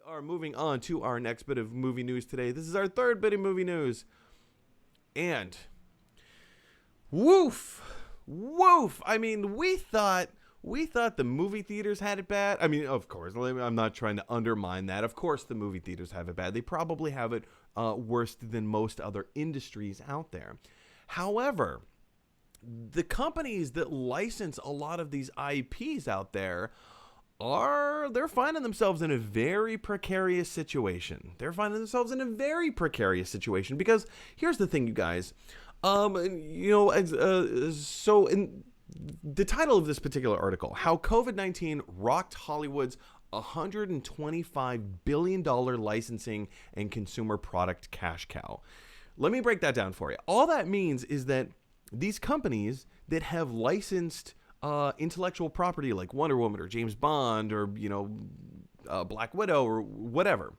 are moving on to our next bit of movie news today. This is our third bit of movie news. And woof. I mean, we thought the movie theaters had it bad. I mean, of course, I'm not trying to undermine that. Of course, the movie theaters have it bad. They probably have it worse than most other industries out there. However, the companies that license a lot of these IPs out there they're finding themselves in a very precarious situation. Because here's the thing, you guys. So in the title of this particular article, how COVID-19 rocked Hollywood's $125 billion licensing and consumer product cash cow. Let me break that down for you. All that means is that these companies that have licensed intellectual property like Wonder Woman or James Bond or, Black Widow or whatever,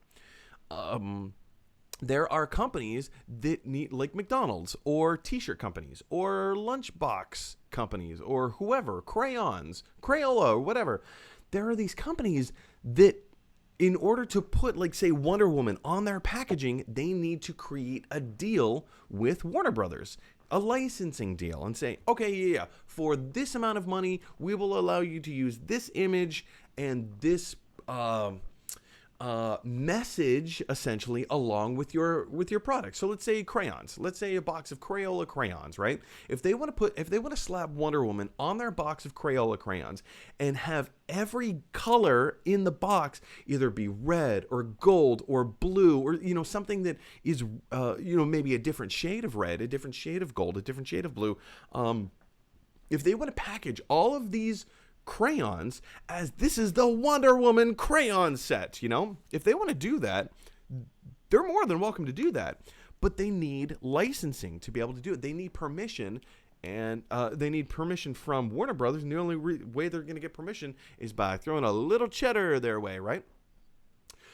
there are companies that need, like McDonald's or t-shirt companies or lunchbox companies or whoever, crayons, Crayola or whatever. There are these companies that, in order to put, like, say, Wonder Woman on their packaging, they need to create a deal with Warner Brothers, a licensing deal, and say, okay, yeah, for this amount of money, we will allow you to use this image and this message, essentially, along with your product. So let's say crayons. Let's say a box of Crayola crayons, right? If they want to slap Wonder Woman on their box of Crayola crayons and have every color in the box either be red or gold or blue or something that is maybe a different shade of red, a different shade of gold, a different shade of blue. If they want to package all of these crayons as this is the Wonder Woman crayon set, if they want to do that, they're more than welcome to do that, but they need licensing to be able to do it. They need permission, and they need permission from Warner Brothers, and the only way they're going to get permission is by throwing a little cheddar their way, right?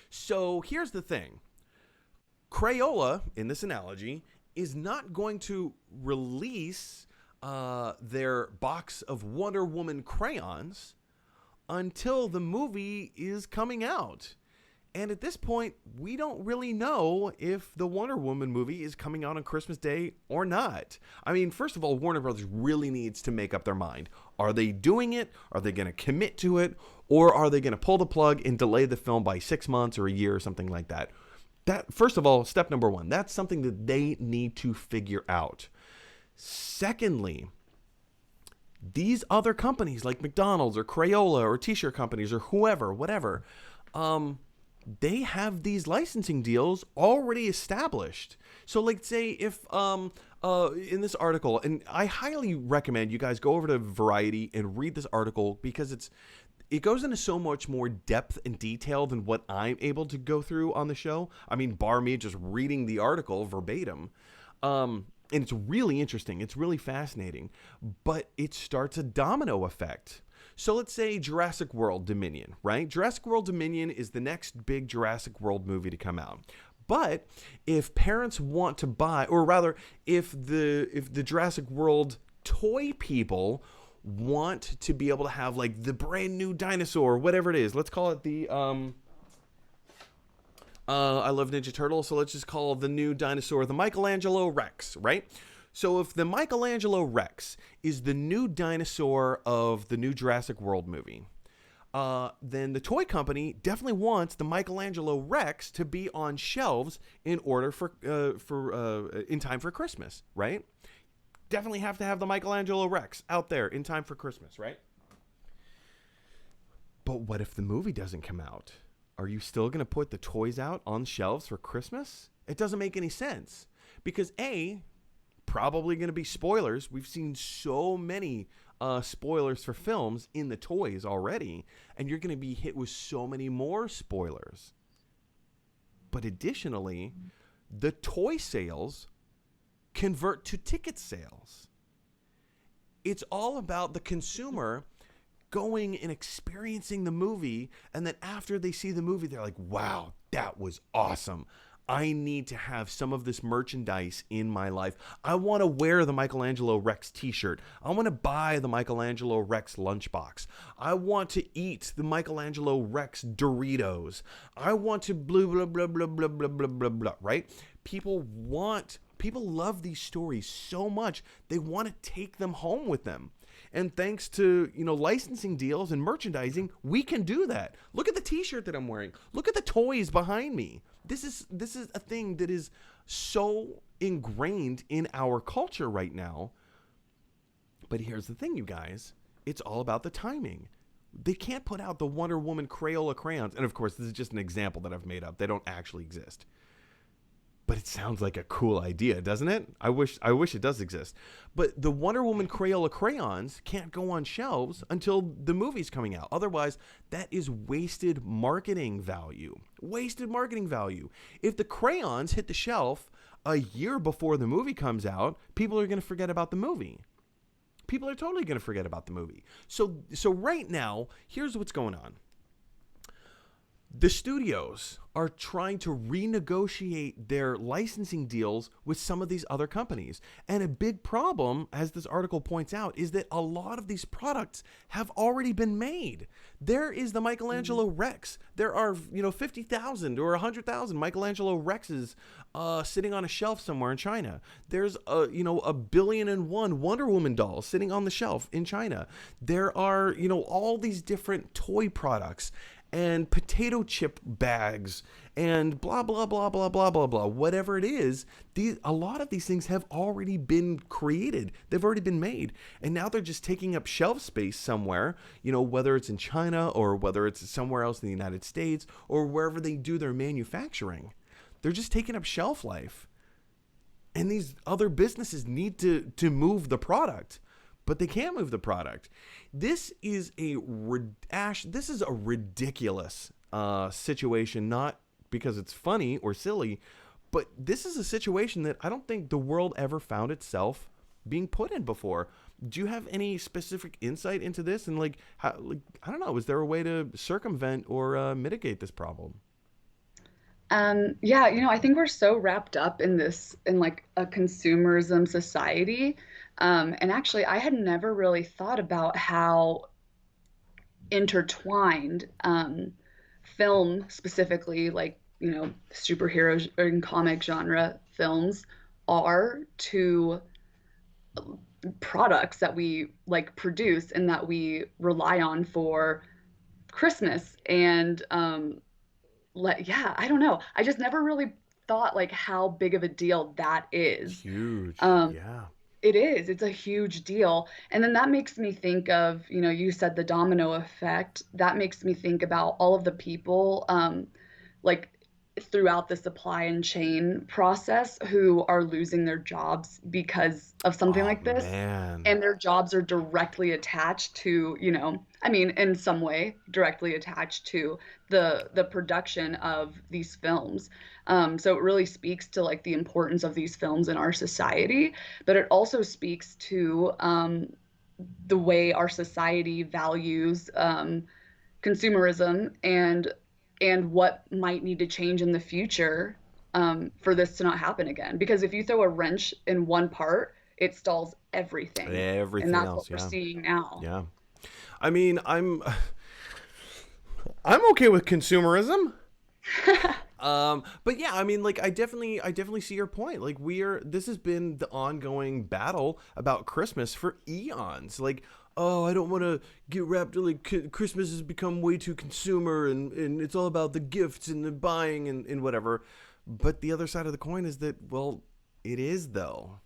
So here's the thing. Crayola, in this analogy, is not going to release their box of Wonder Woman crayons until the movie is coming out. And at this point, we don't really know if the Wonder Woman movie is coming out on Christmas Day or not. I mean, first of all, Warner Brothers really needs to make up their mind. Are they doing it? Are they going to commit to it? Or are they going to pull the plug and delay the film by 6 months or a year or something like that? That, first of all, step number one, that's something that they need to figure out. Secondly, these other companies like McDonald's or Crayola or t-shirt companies or whoever, whatever, they have these licensing deals already established. So like, say if in this article, and I highly recommend you guys go over to Variety and read this article because it goes into so much more depth and detail than what I'm able to go through on the show. I mean, bar me just reading the article verbatim. And it's really interesting. It's really fascinating. But it starts a domino effect. So let's say Jurassic World Dominion, right? Jurassic World Dominion is the next big Jurassic World movie to come out. But if parents want to buy, or rather, if the Jurassic World toy people want to be able to have like the brand new dinosaur, whatever it is, let's call it the I love Ninja Turtles, so let's just call the new dinosaur the Michelangelo Rex, right? So if the Michelangelo Rex is the new dinosaur of the new Jurassic World movie, then the toy company definitely wants the Michelangelo Rex to be on shelves in order for in time for Christmas, right? Definitely have to have the Michelangelo Rex out there in time for Christmas, right? But what if the movie doesn't come out? Are you still going to put the toys out on shelves for Christmas? It doesn't make any sense. Because A, probably going to be spoilers. We've seen so many spoilers for films in the toys already. And you're going to be hit with so many more spoilers. But additionally, the toy sales convert to ticket sales. It's all about the consumer going and experiencing the movie, and then after they see the movie, they're like, wow, that was awesome. I need to have some of this merchandise in my life. I want to wear the Michelangelo Rex t-shirt. I want to buy the Michelangelo Rex lunchbox. I want to eat the Michelangelo Rex Doritos. I want to blah, blah, blah, blah, blah, blah, blah, blah, blah, right? People love these stories so much, they want to take them home with them. And thanks to, licensing deals and merchandising, we can do that. Look at the t-shirt that I'm wearing. Look at the toys behind me. This is a thing that is so ingrained in our culture right now. But here's the thing, you guys. It's all about the timing. They can't put out the Wonder Woman Crayola crayons. And of course, this is just an example that I've made up. They don't actually exist. But it sounds like a cool idea, doesn't it? I wish it does exist. But the Wonder Woman Crayola crayons can't go on shelves until the movie's coming out. Otherwise, that is wasted marketing value. Wasted marketing value. If the crayons hit the shelf a year before the movie comes out, people are going to forget about the movie. People are totally going to forget about the movie. So right now, here's what's going on. The studios are trying to renegotiate their licensing deals with some of these other companies. And a big problem, as this article points out, is that a lot of these products have already been made. There is the Michelangelo Rex. There are, 50,000 or 100,000 Michelangelo Rexes sitting on a shelf somewhere in China. There's a 1,000,000,001 Wonder Woman dolls sitting on the shelf in China. There are, all these different toy products and potato chip bags and blah, blah, blah, blah, blah, blah, blah, whatever it is. A lot of these things have already been created. They've already been made. And now they're just taking up shelf space somewhere, whether it's in China or whether it's somewhere else in the United States or wherever they do their manufacturing. They're just taking up shelf life. And these other businesses need to move the product. But they can't move the product. This is a ridiculous situation, not because it's funny or silly, but this is a situation that I don't think the world ever found itself being put in before. Do you have any specific insight into this? And I don't know, is there a way to circumvent or mitigate this problem? I think we're so wrapped up in a consumerism society. And actually, I had never really thought about how intertwined film, specifically superhero and comic genre films, are to products that we produce and that we rely on for Christmas. And I don't know. I just never really thought how big of a deal that is. Huge. Yeah. It is. It's a huge deal. And then that makes me think of, you said the domino effect. That makes me think about all of the people, throughout the supply and chain process who are losing their jobs because of something like this. Man. And their jobs are directly attached to, in some way directly attached to the production of these films. So it really speaks to the importance of these films in our society, but it also speaks to the way our society values consumerism and what might need to change in the future for this to not happen again. Because if you throw a wrench in one part, it stalls everything. Everything and that's else, what we're seeing now. Yeah. I mean, I'm okay with consumerism. But yeah, I mean, I definitely see your point. This has been the ongoing battle about Christmas for eons. Oh, I don't want to get wrapped. Christmas has become way too consumer, and it's all about the gifts and the buying and whatever. But the other side of the coin is that, well, it is though.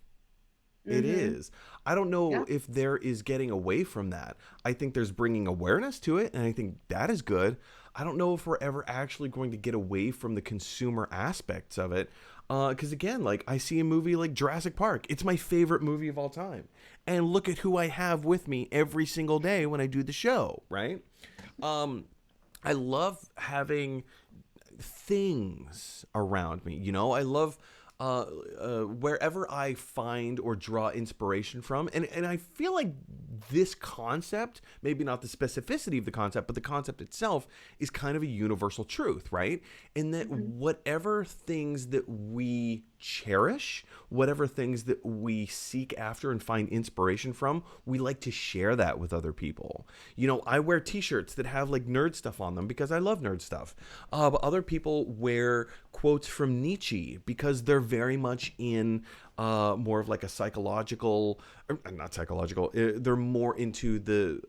It is. I don't know if there is getting away from that. I think there's bringing awareness to it, and I think that is good. I don't know if we're ever actually going to get away from the consumer aspects of it. Because again, I see a movie like Jurassic Park. It's my favorite movie of all time. And look at who I have with me every single day when I do the show, right? I love having things around me. I love wherever I find or draw inspiration from. And I feel like this concept, maybe not the specificity of the concept, but the concept itself is kind of a universal truth, right? In that Mhm. whatever things that we cherish, whatever things that we seek after and find inspiration from, we like to share that with other people. You know, I wear t-shirts that have like nerd stuff on them because I love nerd stuff. But other people wear quotes from Nietzsche because they're very much in more of like a psychological, or not psychological, they're more into the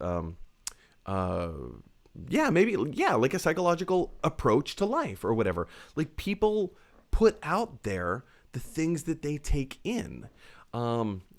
uh yeah, maybe, yeah, like a psychological approach to life or whatever. Like people put out there the things that they take in.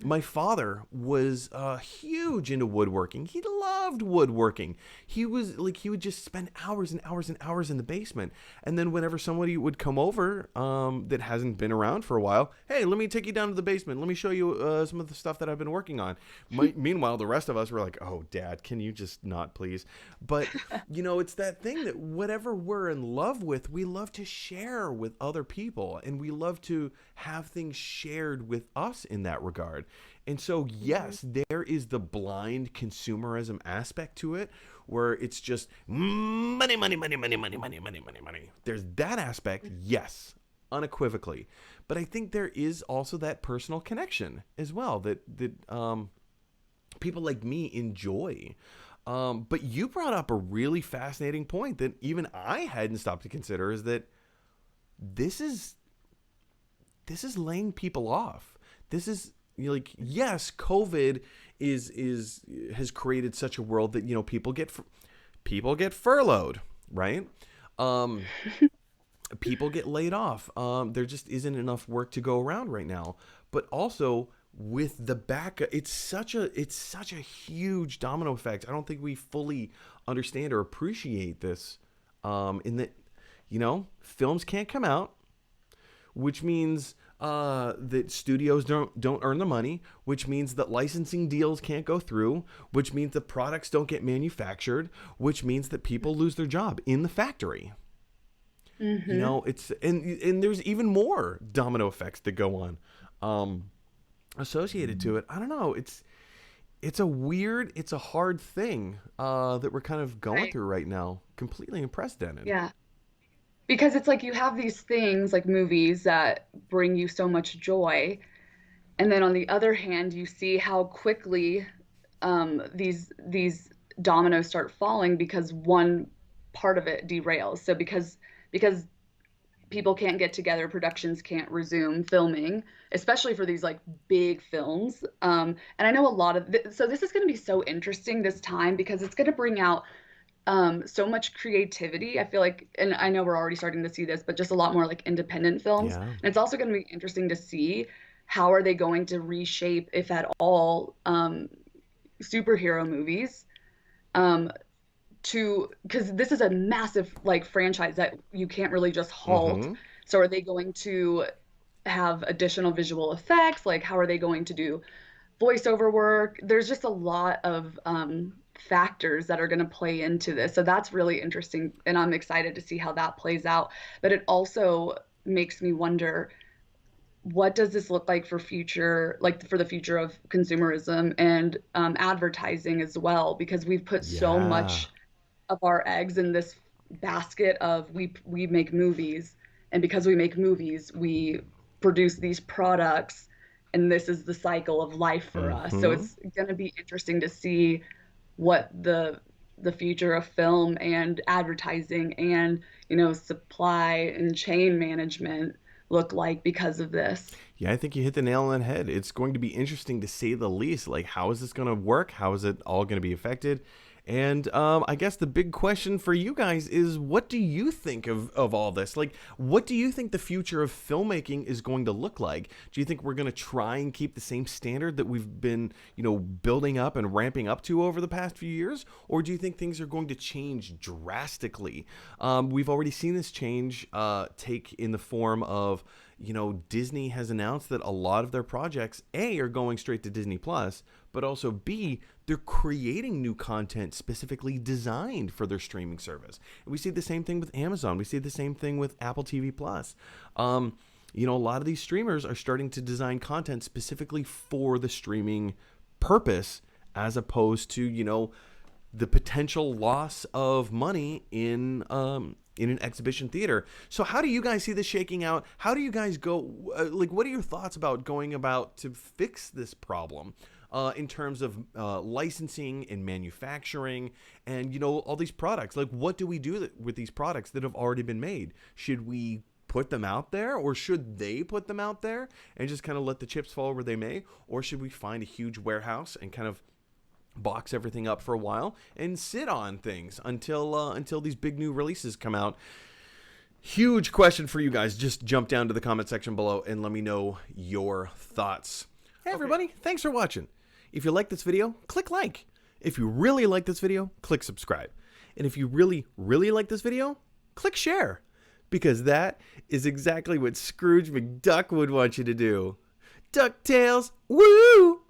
My father was huge into woodworking. He loved woodworking. He was like, he would just spend hours and hours and hours in the basement. And then whenever somebody would come over that hasn't been around for a while, hey, let me take you down to the basement. Let me show you some of the stuff that I've been working on. Meanwhile, the rest of us were like, oh, Dad, can you just not, please? But, you know, it's that thing that whatever we're in love with, we love to share with other people. And we love to have things shared with us in that regard. And so, Mhm. yes, there is the blind consumerism aspect to it where it's just money, money, money, money, money, money, money, money, money. There's that aspect, yes, unequivocally. But I think there is also that personal connection as well that people like me enjoy. But you brought up a really fascinating point that even I hadn't stopped to consider is that this is this is laying people off. This is, you know, like, yes, COVID is has created such a world that, you know, people get furloughed, right? Um, People get laid off. There just isn't enough work to go around right now. But also with the back, it's such a huge domino effect. I don't think we fully understand or appreciate this. In that, you know, films can't come out, which means that studios don't earn the money, which means that licensing deals can't go through, which means that products don't get manufactured, which means that people lose their job in the factory. You Mhm. know, it's and there's even more domino effects that go on associated to it. I don't know. It's a hard thing that we're kind of going Right. through right now, completely unprecedented. Yeah. Because it's like you have these things like movies that bring you so much joy, and then on the other hand, you see how quickly these dominoes start falling because one part of it derails. So because people can't get together, productions can't resume filming, especially for these like big films. And I know a lot of so this is going to be so interesting this time because it's going to bring out so much creativity. I feel like, and I know we're already starting to see this, but just a lot more like independent films. Yeah. And it's also going to be interesting to see how are they going to reshape, if at all, superhero movies um, to because this is a massive like franchise that you can't really just halt. Mm-hmm. So are they going to have additional visual effects? Like how are they going to do voiceover work? There's just a lot of factors that are going to play into this. So that's really interesting, and I'm excited to see how that plays out. But it also makes me wonder, what does this look like for future, like for the future of consumerism and advertising as well? Because we've put so Yeah. much of our eggs in this basket of we make movies, and because we make movies we produce these products, and this is the cycle of life for us. So Mm-hmm. it's going to be interesting to see what the future of film and advertising and supply and chain management look like because of this. Yeah, I think you hit the nail on the head. It's going to be interesting to say the least. Like, how is this going to work? How is it all going to be affected? And I guess the big question for you guys is, what do you think of all this? Like, what do you think the future of filmmaking is going to look like? Do you think we're going to try and keep the same standard that we've been, you know, building up and ramping up to over the past few years? Or do you think things are going to change drastically? We've already seen this change take in the form of, you know, Disney has announced that a lot of their projects, A, are going straight to Disney Plus, but also B, they're creating new content specifically designed for their streaming service. And we see the same thing with Amazon. We see the same thing with Apple TV Plus. you know, a lot of these streamers are starting to design content specifically for the streaming purpose, as opposed to, you know, the potential loss of money in an exhibition theater. So how do you guys see this shaking out? How do you guys go, like, what are your thoughts about going about to fix this problem? In terms of licensing and manufacturing and, you know, all these products. Like, what do we do with these products that have already been made? Should we put them out there, or should they put them out there and just kind of let the chips fall where they may? Or should we find a huge warehouse and kind of box everything up for a while and sit on things until these big new releases come out? Huge question for you guys. Just jump down to the comment section below and let me know your thoughts. Hey everybody, thanks for watching. If you like this video, click like. If you really like this video, click subscribe. And if you really, really like this video, click share. Because that is exactly what Scrooge McDuck would want you to do. DuckTales, woo!